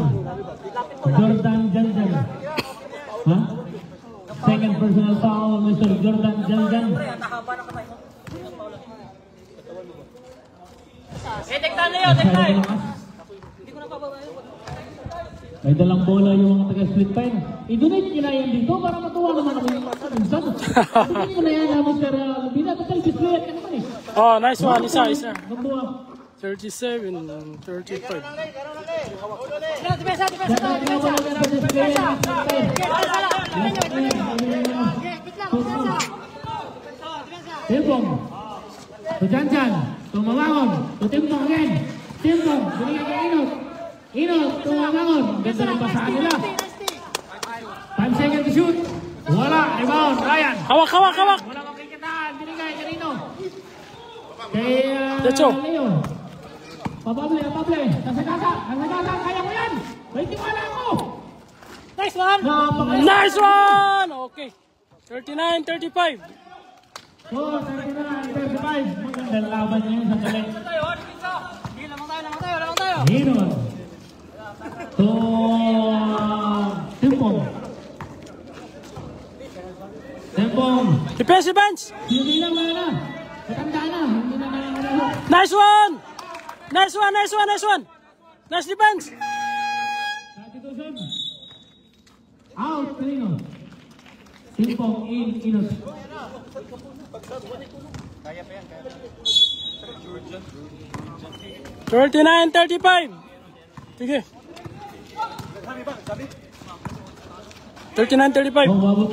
Janjan. Ha? Second personal foul, Mr. Jordan Janjan. Tektan na yun, tektan! May dalang bola yung mga taga-split time. I-donate nyo na yan dito para matuwa naman ako yung minsan. I-donate nyo na yan na Mr. Lubina. Total display ka naman eh. Oh, nice one. Isa. Gumbuha. 37, 35. Depensa. Timpong. To Janjan. To Mamangon. To Timpong again. Timpong. Binigyan kay Inot, tumangangon. Ganda ng basahan nila. 5 seconds to shoot. Wala, rebound, Ryan. Hawak. Wala makikitaan. Binigay kanino. Kay Leo. Pabable. Kasagasa. Kaya mo yan. May tiwala mo. Nice one! Nice one! Okay. 39-35. 39-35. Magandang laban niya sa galing. Lamang tayo. Inot. To Timpong. Defensive bench. Hindi na mana. Matanda na. Hindi na mana. Nice one. Nice defense. Substitution. Out. Kanino? Timpong Inot. Kaya pa yan. 39-35. Sige. 39-35. Umabot.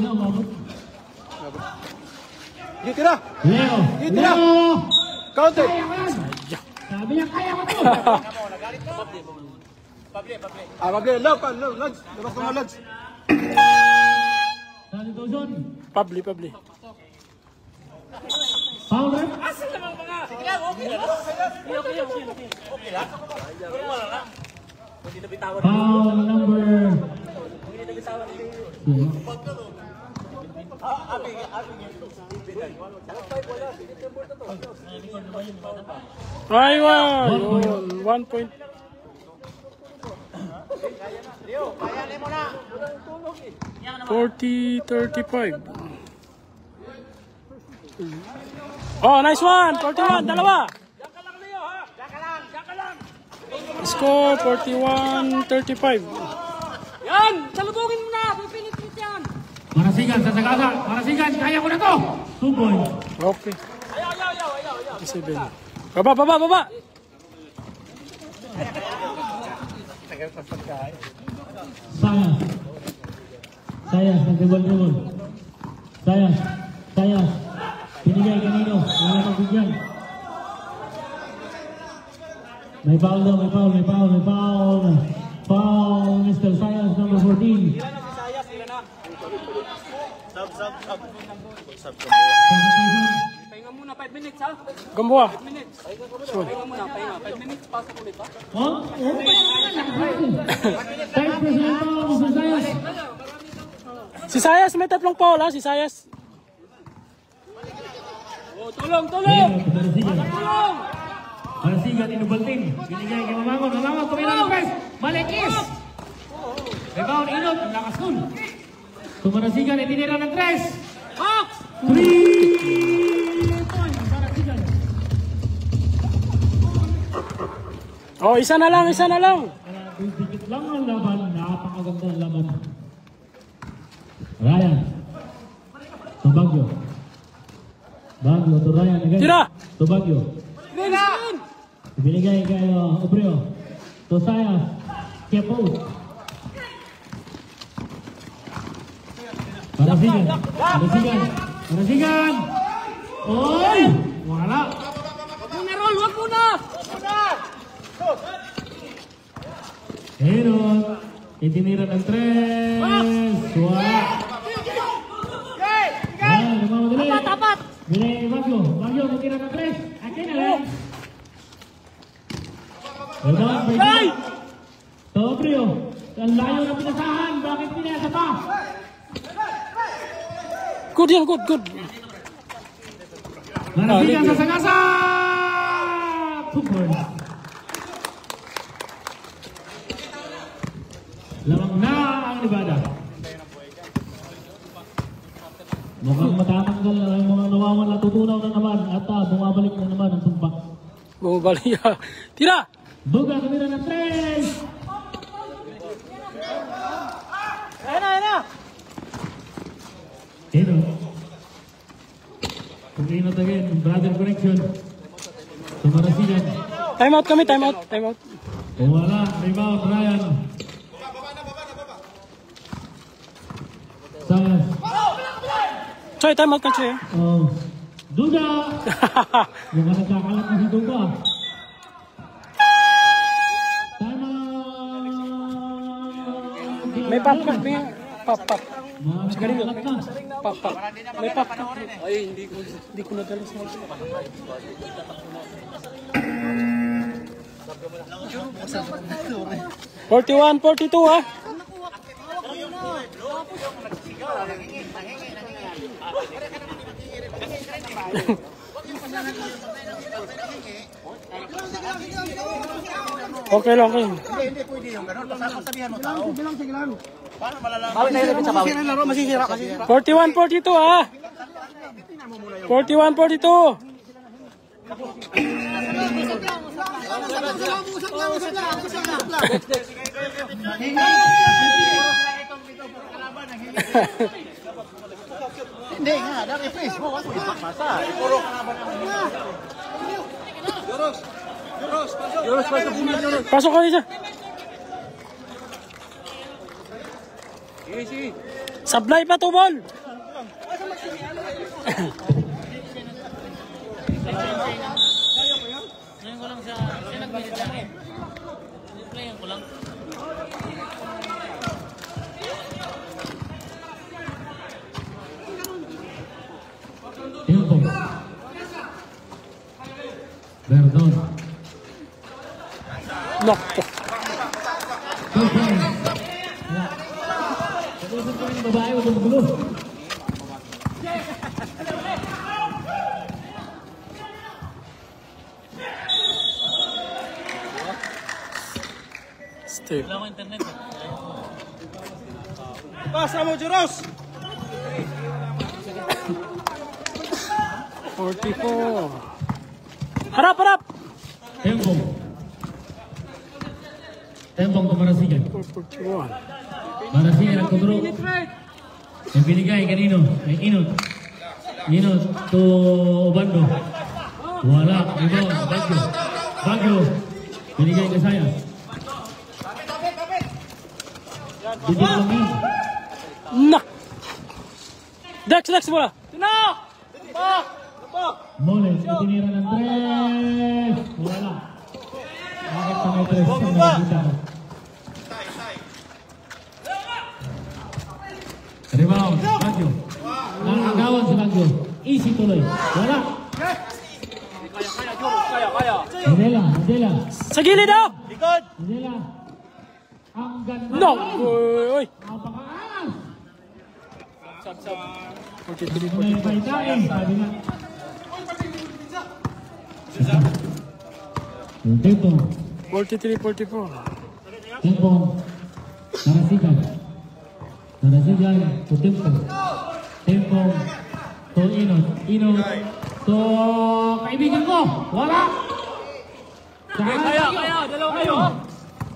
Tira! Leo. Counter! Kaya mo yan. Sabi niya, kaya ko to. Pable, logs. Labas ko mga logs. Substitution. Pabli. Foul rep. Foul number. Ayun. 1 point. Leo, kaya mo na. 40-35. Oh, nice one. 41, dalawa. Score 41-35. Yan! Salubungin mo na! Pipilit yan! Marasigan sa Sagasa. Marasigan, kaya ko na to. 2 points. Okay. 7. Baba. Sayas, nag-dribble. Sayas. Pinigay kanino. Wala kang bigyan. May foul daw, may foul. Foul, Mr. Sayas, number 14. Pahinga muna 5 minutes ha. Gamboa. 5 minutes. Pahinga muna, pahinga. 5 minutes, pasok ulit ha. Oh? Time for Mr. Sayas. Si Sayas, may tatlong foul ha, si Sayas. Oh, tulong! Tulong! Marasigan, inubaltin. Binigay kay Mamangon. Mamangon, tumira ng press. Malikis! Rebound, Inot. Ang lakas nun. Marasigan, itinira ng 3. Box! 3 points. Marasigan. Oh, isa na lang. Dikit lang ang laban. Napakaganda ang laban. Ryan. To Baguio. Baguio to Ryan again. Tira! To Baguio. Binigay kay Obreo. To Sayas. Kepo. Marasigan. Oy! Wala. Wag muna, roll! Wag muna! Heron. Itinira ng 3. Wala. Tapat! Binigay Baguio. Baguio, natira ng 3. Akin na lang. Hey! To Obreo. Ang layo na pinasahan. Bakit pinasa pa? Good yan, good. Marasigan sa sagasa! 2 points. Lamang na ang Nevada. Mukhang matatanggal ang mga nawawala. Tutunaw na naman at bumabalik na naman ang sumpa. Bumabalik. Tira! Duga, tumira ng 3! Ayan na! Hino. Pag-inot again, brother connection. Sa Marasigan. Time out kami, time out. Wala, rebound, Ryan. Sayas. Choy, time out ka, Choy. Oh. Duga! Yung nagkakalat na si Duga. Time out! May pop. Mga nagkakalat na. Pop. May pop. Ay, hindi ko nadala sa mga. 41-42 ha. Okay lang kayo. Hindi pwede yung gano'n. Sabihan mo tao. Sige lang. Paano malalaman? Bawin na yun sa bawin. Masisira. 41-42 ha. 41-42. Hindi nga, dahil i-face mo. Ako ipakmasa. Puro ka na ba naman? Pasok ka dito. Sablay pa to, ball. Tempo. Verdon. Nako. Pag-usap ko ng babae, huwag magulo. Steve. Pasa mo, Juros! 44. Harap! Tempo. Tempong ke Marasigan. 41. Marasigan ang kudro. Yang binigay kanino? Ay Inot. Inot to Obando. Wala. Ito. Baguio. Binigay ke saya. Duduk lagi. Nak. Dex bola. Moles. Itinira ng 3. Wala. may press ang nakikita ko. Rebound, Baguio. Nakagawan si Baguio. Easy tuloy. Wala. Mandela. Sa gilid daw! Mandela. Ang ganda. No! Uy! Napakaangas. Sab. May paitain, sabi nga. Tempo. 43-44. Tempo. Narasigan. To Tempo. Tempo. To Inot. To kaibigan ko. Wala. Kaya. Dalawa kayo.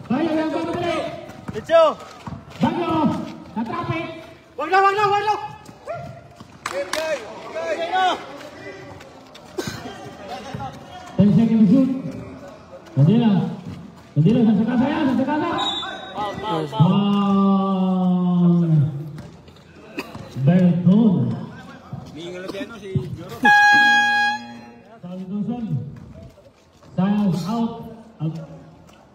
Kaya lang ba naman Dicho! Bago. Natrapit. Wag na! 10 seconds shoot. Mandela sa kasa yan. Berton. Salitusan. Styles out.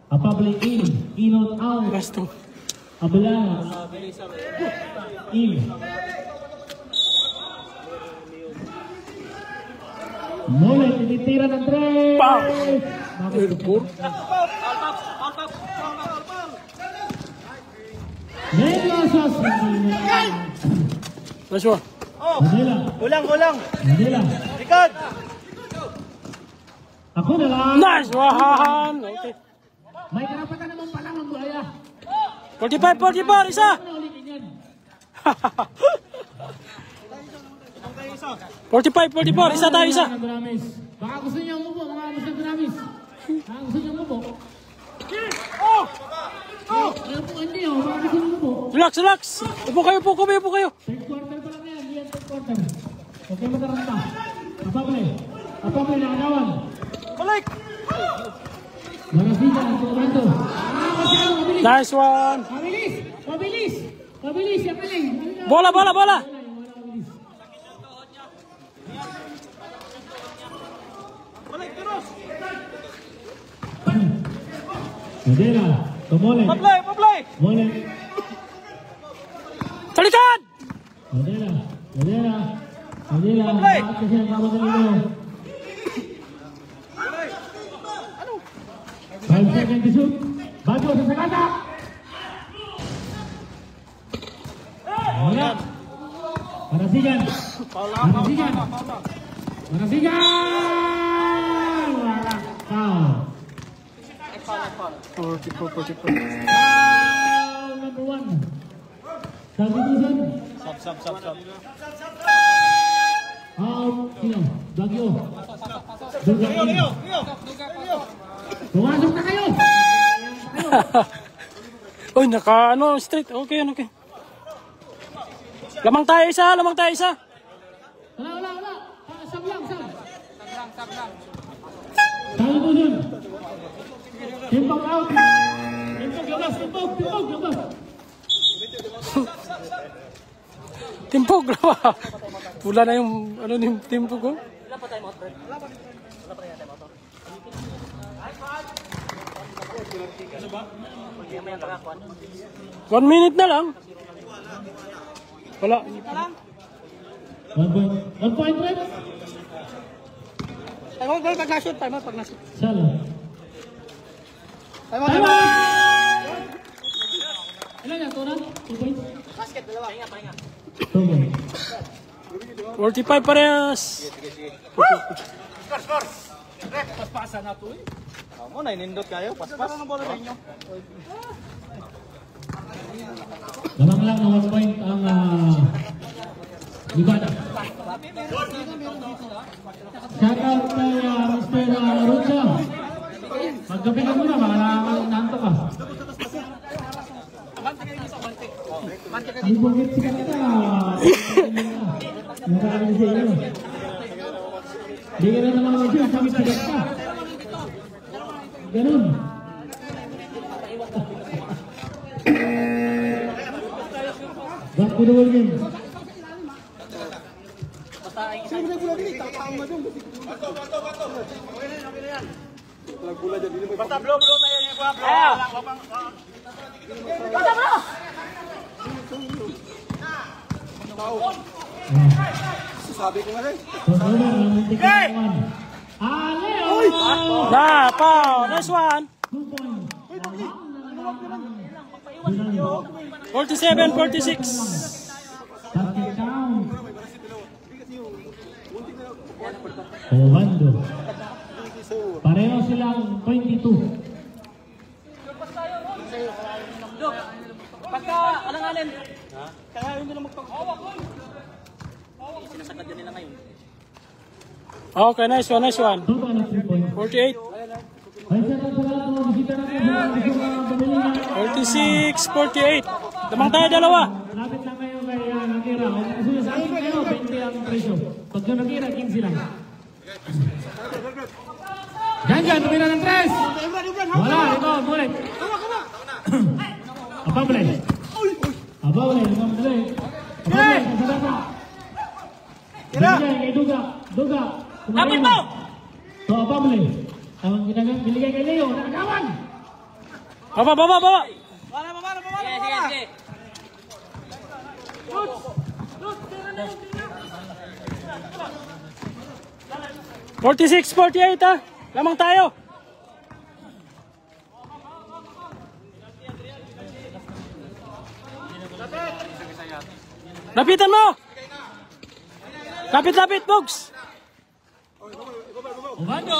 A public in. Inot out. Gasto. Abelana. In. Mole, tinitira ng 3. Bam! Airport. Negosas. Nice one. Mandela. Likod! Ako na lang. Nice one! Okay. May karapatan naman pala ng buhaya. 45-44, isa! Ano ulitin yan? 45-44, isa tayo, isa. Baka gusto niyo umupo, mga Mr. Gramis. Baka gusto niyo umupo. Ayaw po, hindi o. Baka gusto niyo umupo. Relax. Upo kayo. Third quarter pa lang yan. Yan, third quarter. Okay, mataranta. Apable, nakagawan. Balik! Marasigan, Toronto. Masyado, mabilis. Nice one. Mabilis, yan galing. Bola. Balik, terus! Mandela, Tomole. Paplay! Mole. Talikan! Mandela. Paplay! Bakit kasi ang kamadali mo? 5 seconds to shoot. Bago sa sakata. Wala. Marasigan. Wala. Foul. 44. Foul number 1. Substitution. Sab. Out. Sino? Baguio. Leo! Pumasok na kayo. Uy, straight. Okay. Lamang tayo isa. Wala. Sab lang. Substitution. Timpok out. Timpok. Timpog, lawa. Pula na yung, yung timpog ko. One minute na lang. Wala. 1 point red. Time out pag na-shoot. Salo. Time out. Ilan yan, Tona? 2 points? Basket, dalawa. 2 points. 45 parehas. Paspasan na ito eh. Mo na, inindot kayo. Paspas. Lamang lang na 1 point ang Libada. Shout out kay Mr. Rocha. Magkape ka muna, nanto ka. Ay, bukit si kanita. Nakakalit sa iyo. Di ka na naman siya, kami sigat ka. Ganun. Back to the ball game. Basta blow tayo niya. Sabi ko nga rin. Na, Pao. Nice one. 47-46. Obando. Pareho silang 22. Pagka alanganin. Kaya yun nila magpag-hawak. Sinasagad din nila ngayon. Okay, nice one, nice one. 48. 46-48. Damang tayo dalawa. Lapit lang kayo kay Nakira. Kung sa akin kayo, 20 ang presyo. Pag yung Nakira, 15 lang. Dyan, tumira ng 3. Wala, ito, mulit. Abable. Abable, Abable, kasadata. Binigay kay Duga. Duga. Lapit mo! So, Abable. Ang binigay kay Leo, nakagawan. Baba, baba, baba. Sige, sige, sige. 46-48 ha. Lamang tayo. Lapitan mo. Lapit-lapit, Bogs. Obando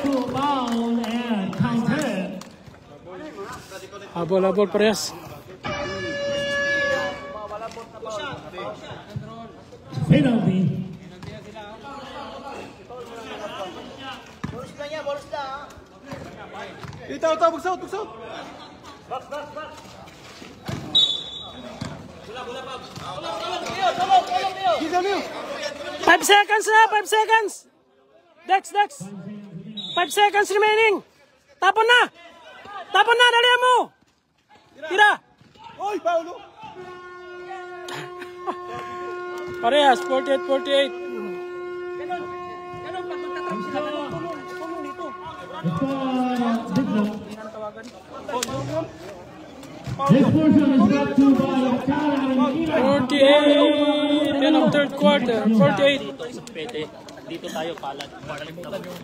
to foul and counter. Habol-habol parehas. Penalty. Ito, bugsaw. 5 seconds na, 5 seconds. Dex. 5 seconds remaining. Tapon na, dali mo. Tira. Oy, Paulo! Parehas, 48-48. This portion is brought to you by Akara and Nakira. 48 in the third quarter. 48. Pwede. Dito tayo palad.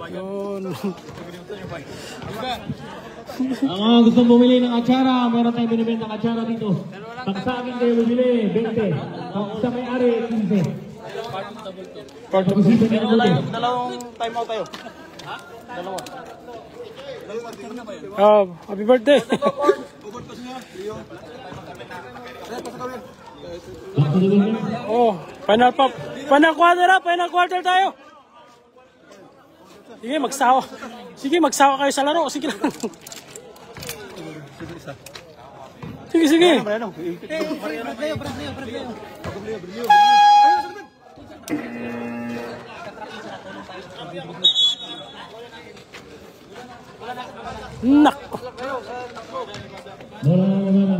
Yun. Ang mga gustong bumili ng atsara, meron tayong binibenta ng atsara dito. Pag sa akin kayo bumili, 20. Pag sa may-ari, 15. Pag-usipan niyo na ulit. Dalawang time out tayo. Dalawa. Oh, happy birthday. Oh, final pop. Final quarter tayo. Sige, magsawa kayo sa laro. Sige lang. Sige. Nak. Bola.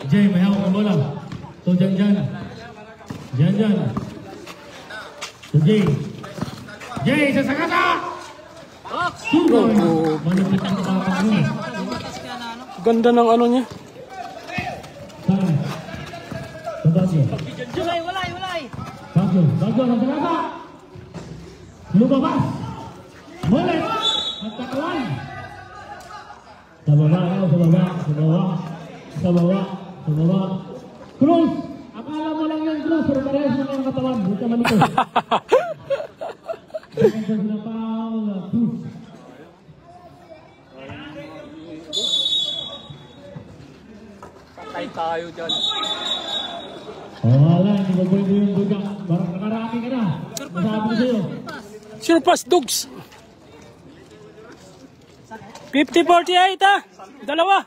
Jay, may hawak ng bola. So, dyan. So, Jay, sa sakata! Sugo! Manipit ang kapapag mo. Ganda ng ano niya. Saan? Sa Bagyo. Walay. Bagyo, sa sakata! Lumabas! Mulit! Magtakawan! Sa baba. Cruz! Akala mo lang yung Cruz, pero parehas mo yung katawan. Huwag ka malikot. Sila Paula Cruz. Patay tayo dyan. Wala, hindi ba pwede yung duga? Barang nakarami ka na. Masabi ko sa'yo. Surpass Dugs. 50-48 ha. Dalawa.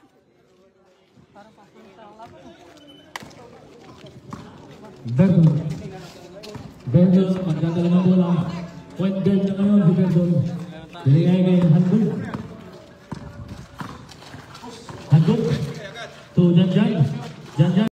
Verdon, magdadala ng bola. Point guard na ngayon si Verdon. Binigay kay Handog. Handog. To Janjan. Janjan.